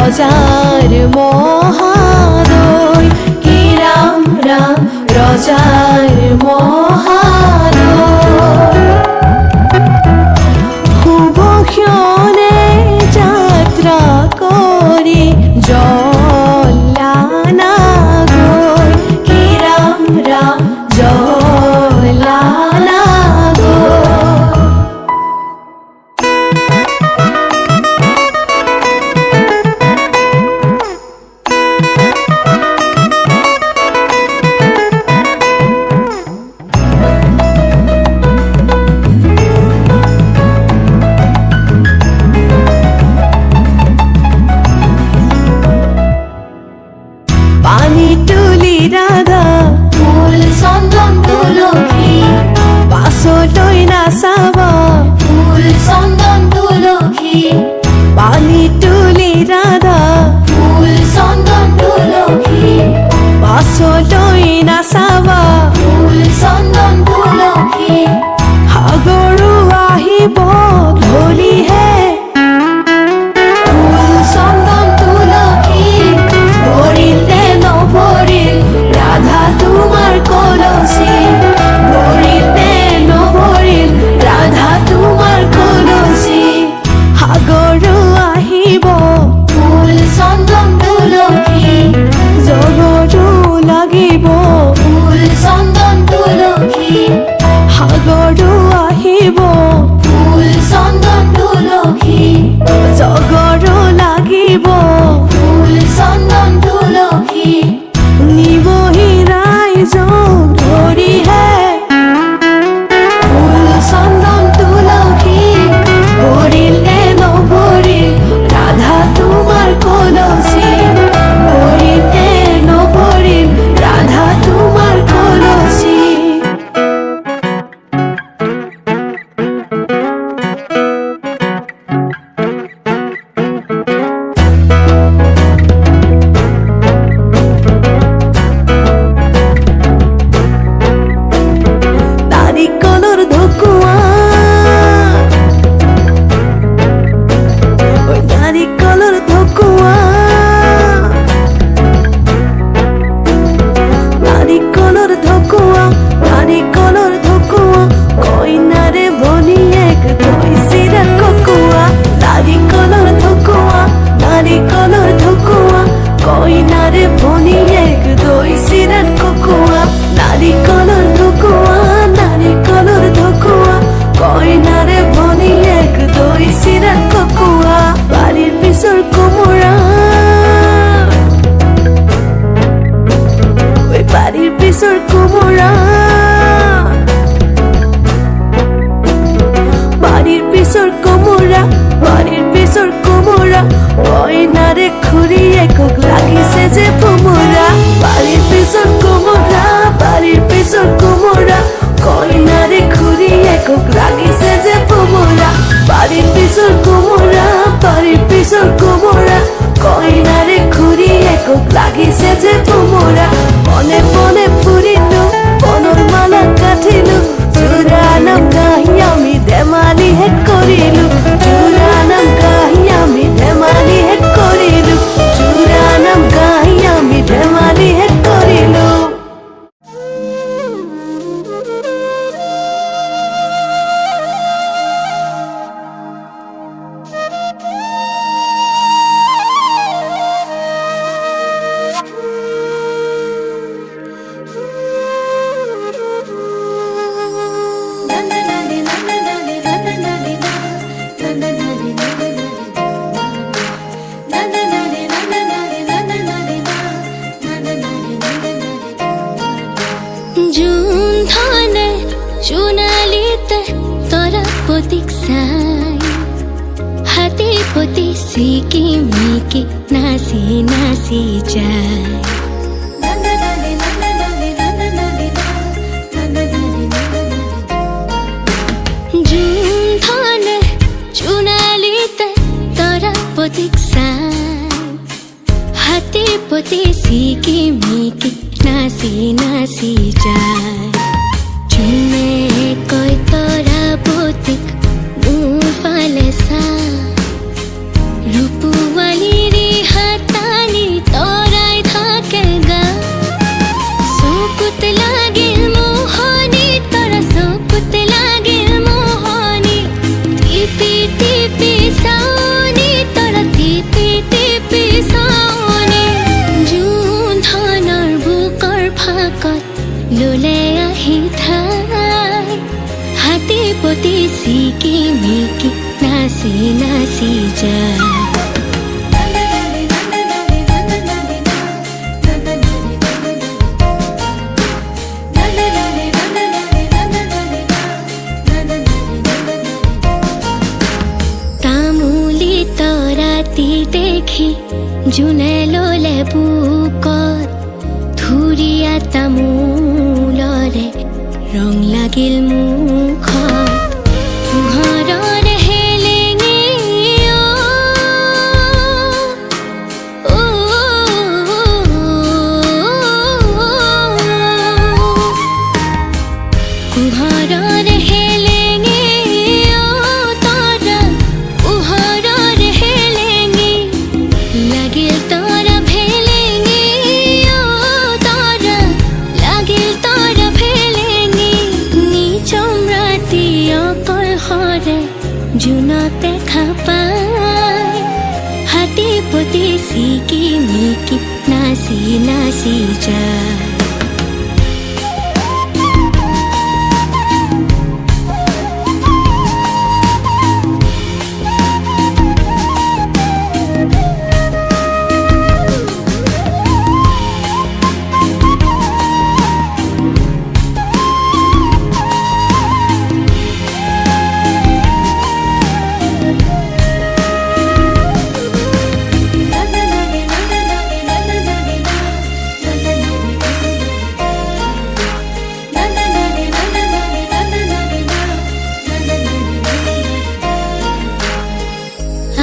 Roger মহাদয় কি Ram Ram Roger মহাদয় শুভ ক্ষণে যাত্রা করি জলানা গৈ কি রাম রাম জলানা পানি তুলি রাধা ফুল চন্দন তুলসী পাছলৈ নাচাবা ফুল চন্দন তুলসী পানি তুলি ৰাধা ফুল চন্দন তুলসী পাছলৈ নাচাবা ফুল চন্দন তুলসী সাগৰো আহিব ধৰিহে ফুল চন্দন তুলসী ভৰিলে নভৰিল ৰাধা তোমাৰ কলচী ভৰিলে নভৰিল ৰাধা তোমাৰ কলচী সাগৰো আহিব ফুল চন্দন তুলসী জগতো লাগিব ফুল চন্দন তুলসী সাগৰো আহিব ফুল চন্দন তুলসী জগৰো লাগিব ফুল চন্দন তুলসী নিবহি ৰাইজক ধৰিহে ফুল চন্দন তুলসী ভৰিলে নভৰিল ৰাধা তোমাৰ কলচী ভৰিলে নভৰিল ৰাধা তোমাৰ কলচী নাৰিকলৰ ঢকুৱা নাৰিকলৰ ঢকুৱা নাৰিকলৰ ঢকুৱা নাৰিকলৰ ঢকুৱা কইনাৰে ভনীয়েক কৈছিৰা ককোৱা নাৰিকলৰ ঢকুৱা নাৰিকলৰ ঢকুৱা কইনাৰে ভনীয়েক কৈছিৰা ককোৱা নাৰিকলৰ ঢকুৱা নাৰিকলৰ ঢকুৱা কইনাৰে ভনীয়েক কৈছিৰা ককোৱা বাৰীৰ পিছৰ কোমোৰা বাৰীৰ পিছৰ কোমোৰা বাৰীৰ পিছৰ কোমোৰা বাৰীৰ পিছৰ কোমোৰা কইনাৰে খুৰীয়েকক লাগিছে যে ভোমোৰা বাৰীৰ পিছৰ কোমোৰা বাৰীৰ পিছৰ কোমোৰা কইনাৰে খুৰীয়েকক লাগিছে যে ভোমোৰা বাৰীৰ পিছৰ কোমোৰা বাৰীৰ পিছৰ কোমোৰা কইনাৰে খুৰীয়েকক লাগিছে যে ভোমোৰা মনে মনে ফুৰিলো বনৰ মালা কাটিলো জোৰা নাম গাহি আমি ধেমালি হে কৰিলো জোৰা নাম গাহি আমি ধেমালি হে কৰিলো জোৰা নাম গাহি আমি ধেমালি হে কৰিলো হাতে পতি সিকি মিকি নাচি নাচি যায় জুন ধনে চুনালিতে তরা পতিক হাতে পতি সিকি মিকি নাচি নাচি যায় চুমে কয় তরা পতিক মুফালে সা রূপওয়ালি রে পতি সিকি মিকি নাচি নাচি যায় তামুলি তৰাতি দেখি জোনে ললে বুকত ধুৰীয়া তামোলৰে ৰং লাগিল মুখত পোহৰৰ হেলেঙে পোহৰৰ হেলেঙে তৰা পোহৰৰ হেলেঙে লাগিল তৰা ভেলেঙে তৰা লাগিল তৰা ভেলেঙে নিচম ৰাতি অকলশৰে জোনক দেখা পায় হাতী পতি চিকি মিকি নাচি নাচি যায়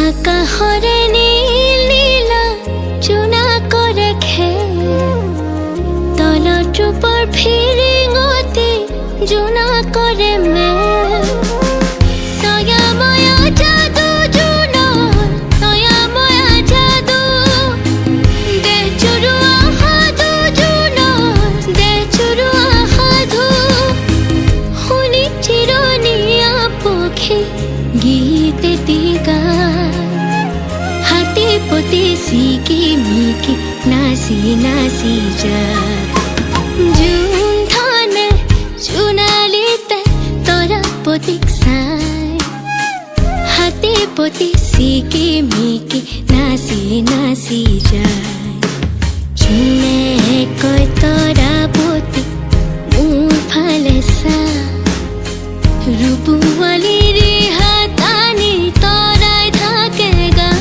আকাশৰে নীল নীলা চুনা কৰে খেল তলত ৰূপৰ ফিৰিঙতি জোনা কৰে মেল ছয়াময়া যাদু জোনৰ ছয়াময়া যাদু দেহ চুৰুৱা সাধু জোনৰ দেহ চুৰুৱা সাধু শুনি চিৰণীয়া পক্ষী গীত এটি গায় হাতী পতি চিকি মিকি নাচি নাচি যায় জোন ধানে সোণালীতে তৰা পতিক চাই হাতী পতি চিকি মিকি নাচি নাচি যায় জোনে কয় তৰা পতি মোৰ ফালে চা ৰূপৱালীৰ হাতানি তৰাই থাকে গা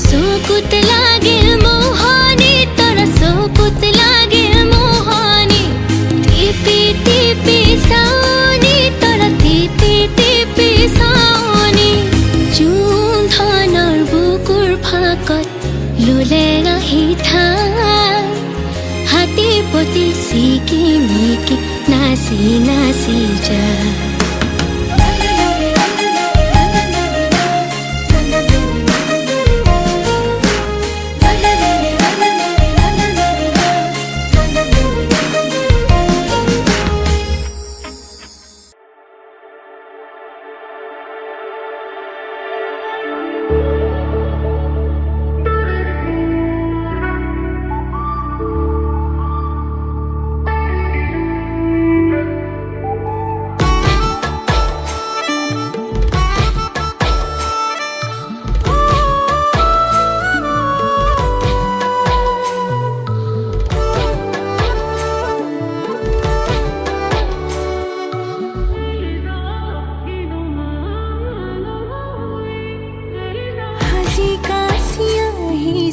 চকুত লাগিল মোহনী তৰা চকুত লাগিল মোহনী টিপি টিপি চাওনি তৰা টিপি টিপি চাওনি জোন ধানৰ বুকুৰ ফাকত ললে আহি ঠাই হাতী পতি চিকি মিকি নাচি নাচি যায়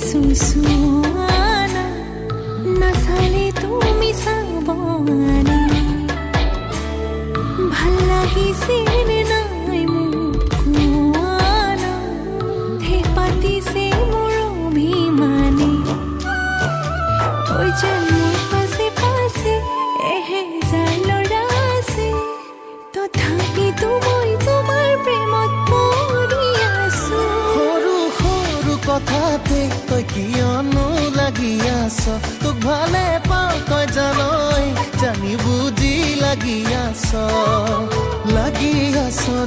সুসুয়ানা নাচালে তুমি চাবনে ভাল লাগিছে নে নাই মোক কোৱানা হে পাতিছে মোৰ অভিমানে ঐ যেন মোৰ পাছে পাছে এহেজাৰ ল'ৰা আছে তথাপিতো মই তোমাৰ প্ৰেমত পৰি আছো সৰু সৰু কথাতে তই কিয়নো লাগি আছ তোক ভালে পাওঁ তই জানই জানি বুজি লাগি আছ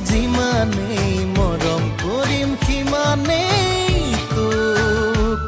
যিমানেই মৰম কৰিম সিমানেই তোক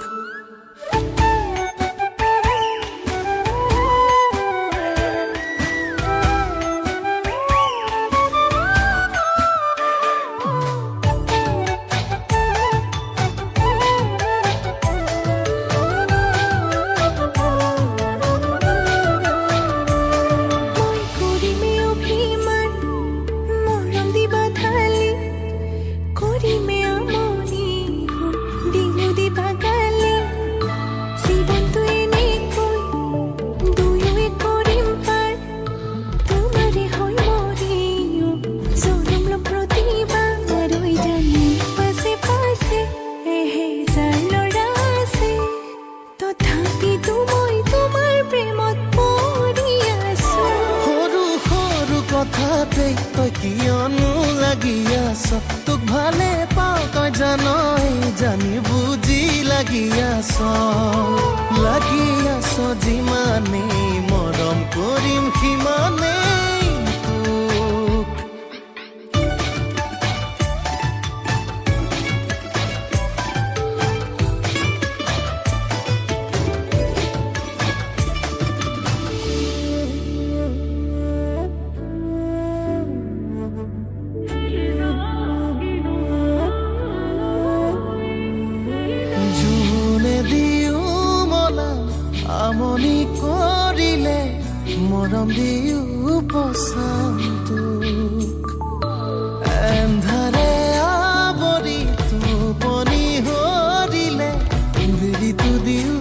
কথাতে তই কিয়নো লাগি আছ তোক ভালে পাওঁ তই জানই জানি বুজি লাগি আছ যিমানেই মৰম কৰিম সিমানেই তোক আমনি কৰিলে মৰম দিও পচাম তোক এন্ধাৰে আৱৰি টোপনি হৰিলে বেলিটো দিও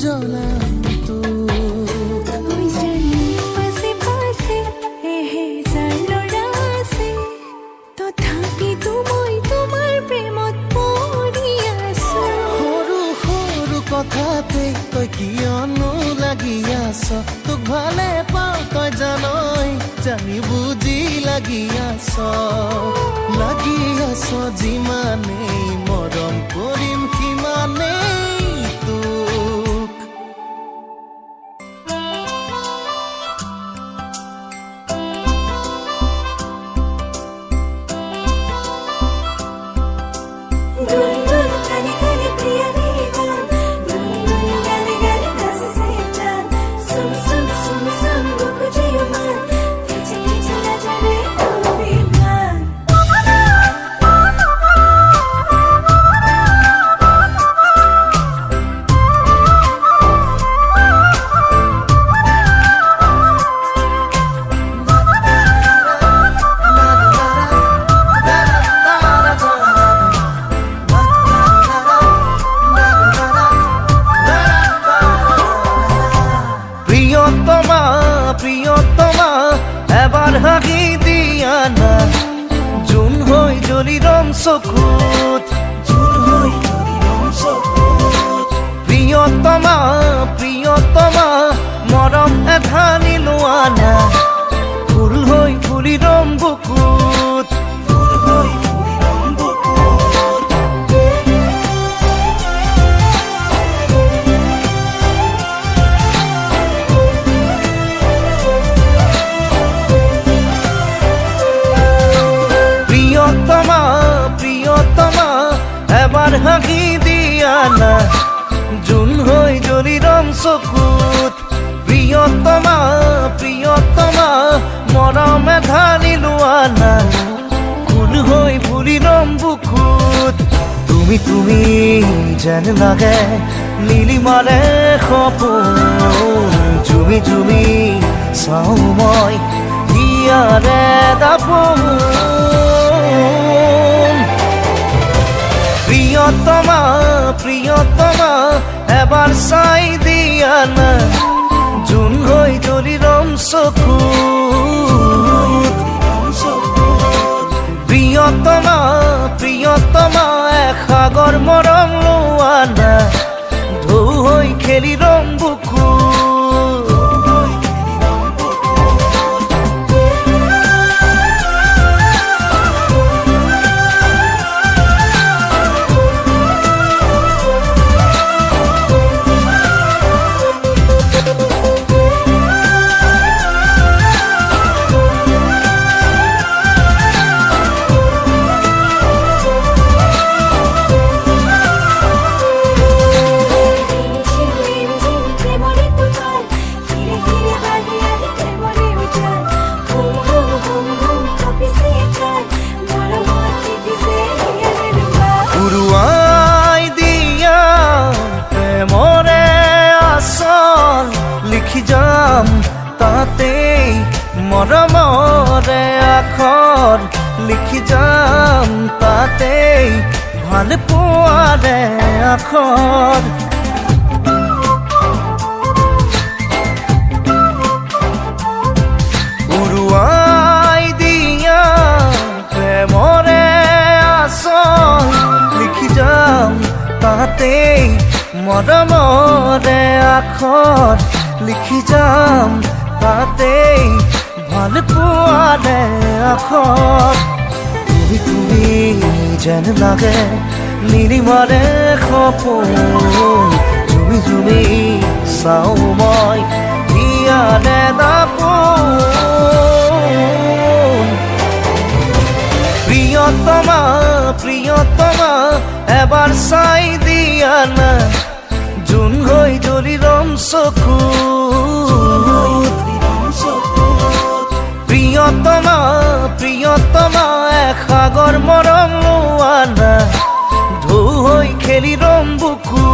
জ্বলাম তোক তথাপিতো মই তোমাৰ প্ৰেমত পৰি আছো সৰু সৰু কথাতে তই কিয়নো লাগি আছ তোক ভালে পাওঁ তই জানই জানি বুজি লাগি আছ যিমানেই মৰম কৰিম সিমানেই তোক গুনগুন গানে গানে প্রিয়া রে গান গুনগুন গানে গানে কাছে সে যান সুন সুন সুন সুন রুক যাও মান পিছে পিছে না যাবে তুমি মান প্রিয়তমা প্রিয়তমা এবার হাগি দিয়া না জুন হৈ জ্বলি রং চকুত প্রিয়তমা প্রিয়তমা মৰম এধানি লোৱা না ফুল হৈ ফুলি ৰম বুকুত প্ৰিয়তমা প্ৰিয়তমা এবাৰ হাগি দিয়া না জুন হৈ জ্বলি ৰং চকুত প্ৰিয়তমা প্ৰিয়তমা মৰম এধানি লোৱা না ফুল হৈ ফুলি ৰম বুকুত তুমি তুমি যেন লাগে নীলিমাৰে সপোন জুমি জুমি চাওঁ মই হিয়াৰে দাপোন প্ৰিয়তমা প্ৰিয়তমা এবাৰ চাই দিয়া না জুন হৈ জ্বলি ৰম চকুত প্ৰিয়তমা প্ৰিয়তমা সাগৰ মৰম লোৱা না ঢৌ হৈ খেলি ৰম বুকুত উৰুৱাই দিয়া প্ৰেমৰে আচল লিখি যাম তাতেই মৰমৰে আখৰ লিখি যাম তাতেই ভাল পোৱাৰে আখৰ উৰুৱাই দিয়া প্ৰেমৰে আচল লিখি যাম তাতেই মৰমৰে আখৰ লিখি যাম তাতেই ভাল পোৱাৰে আখৰ তুমি যেন লাগে নীলিমাৰে সপোন ঝুমি ঝুমি চাওঁ মই হিয়াৰে দাপোন প্ৰিয়তমা প্ৰিয়তমা এবাৰ চাই দিয়া না জোন হৈ জ্বলি ৰম চকু প্ৰিয়তমা প্ৰিয়তমা এসাগৰ মৰম লোৱা না ঢৌ হৈ খেলি ৰম বুকু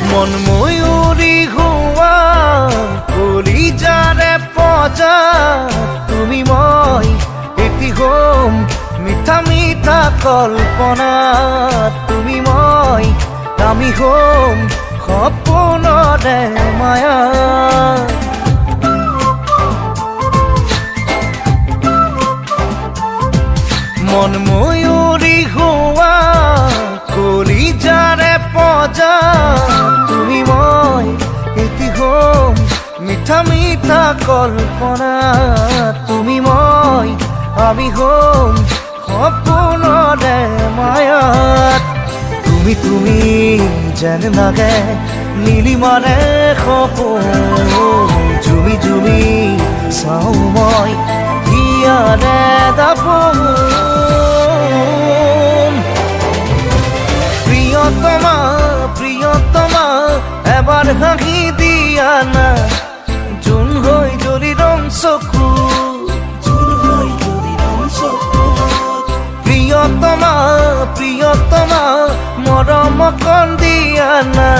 মন ময়ূৰী হোৱা কলিজাৰে পজা তুমি মই এটি হোম মিঠা মিঠা কল্পনা তুমি মই আমি হোম সপোনৰে মায়া মন ময়ূৰী হোৱা কলিজাৰে পজা তুমি মই এটি হোম মিঠা মিঠা কল্পনা তুমি মই আমি হোম সপোনৰে মায়াত তুমি যেন লাগে নীলিমাৰে সপোন ঝুমি ঝুমি চাওঁ মই হিয়াৰে দাপোন প্ৰিয়তমা প্ৰিয়তমা এবাৰ হাঁহি দিয়া না জোন হৈ জ্বলি ৰম চকু প্ৰিয়তমা প্ৰিয়তমা মৰম কণ দিয়া না